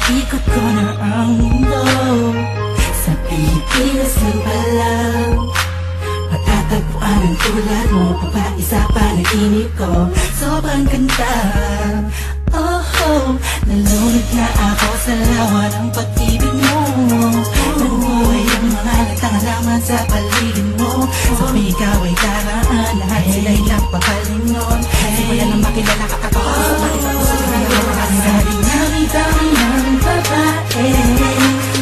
Ikot ko na ang mundo. Sa Pilipinas lang pala matatagpuan ang tulad mo. Papaisa panaginip ko, sobrang ganda. Oh, nalunod na ako sa lawa ng pag-ibig mo. Nabuhay ang mga nagtangalaman sa paligid mo. Sa ikaw ay daraan, lahat sila'y nagpapalingon. Simula nang makilala ka ako, bakit ako sa sabi dami-dami ng babae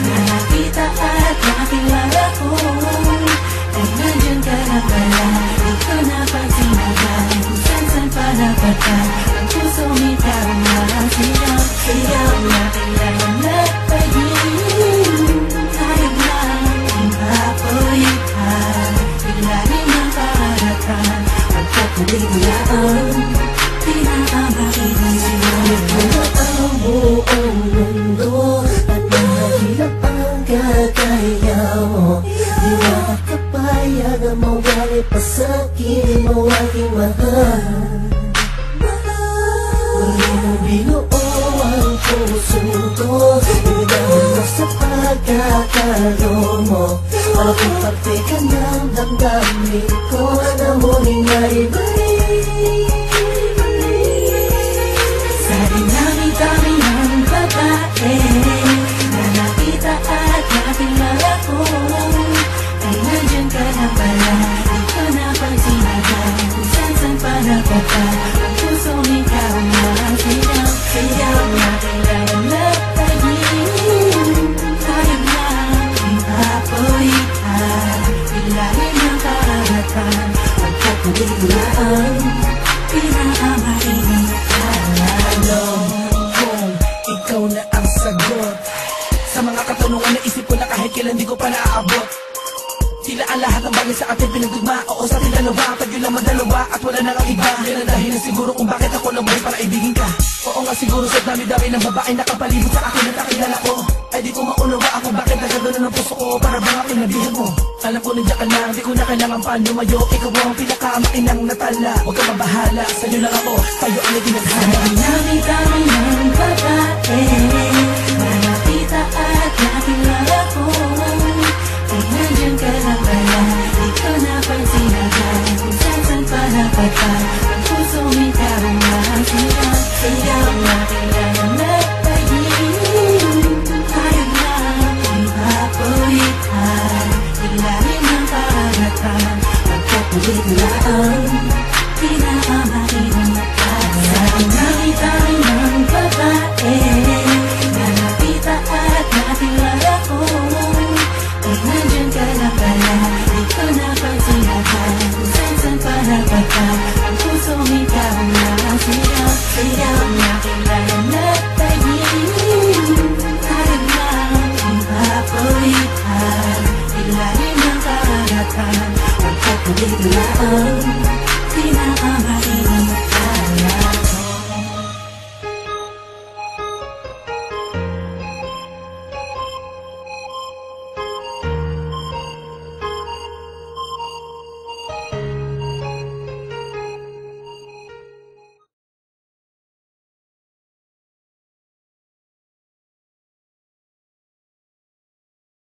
na nakita at nakilala ko. Ay nandyan ka na pala, di ko napagsinagan. Kung saan-saan pa napadaan, ang puso ikaw na sigaw. Sigaw na kailangan na pag-ibig. Tayo na ipapoyitan, ilalim ng karagatan. Pagkatuloy mo na ang pinakamakinig. Sinunod mo na ang buong mundo at mahirap ang gagaya mo. Di makakapayag ang mawali pa sa akin mo aking mahal. Muli mong binuo ang puso ko, ibigay mo sa pagkakalo mo. Para kung parte ka ng damdamin ko na muling naibalik. Sa dinami-dami ng babae na nakita at nakilala ko, ay nandyan ka na pala, di ko napagsinagan. Kung saan-saan pa napadaan, ang pusong ikaw na sigaw. Sigaw na kailangan na pag-ibig. Tayo na ipapoyitan, ilalim ng karagatan. Pagkatuloy mo na ang pinakamakinig. Alam kong ikaw na ang sagot sa mga katanungan na isip ko na kahit kailan di ko pa naaabot. Tila ang lahat ng bagay sa atin pinagdugma. Oo, sa ating dalawa, tayo lang madalawa at wala nang ang iba. Yan ang dahilan siguro kung bakit ako nabuhay para ibigin ka. Oo nga siguro sa dami-dami ng babae nakapalibot sa akin at nakilala ko, ay di ko maunawa ako bakit nagagano ng puso ko para bang aking nabihan mo. Alam ko nandiyan ka lang, di ko na kailangan pa lumayo. Ikaw ang pinakamakinang natala, huwag ka mabahala, sa'yo lang ako, tayo ang itinadhana. Dami-dami ng babae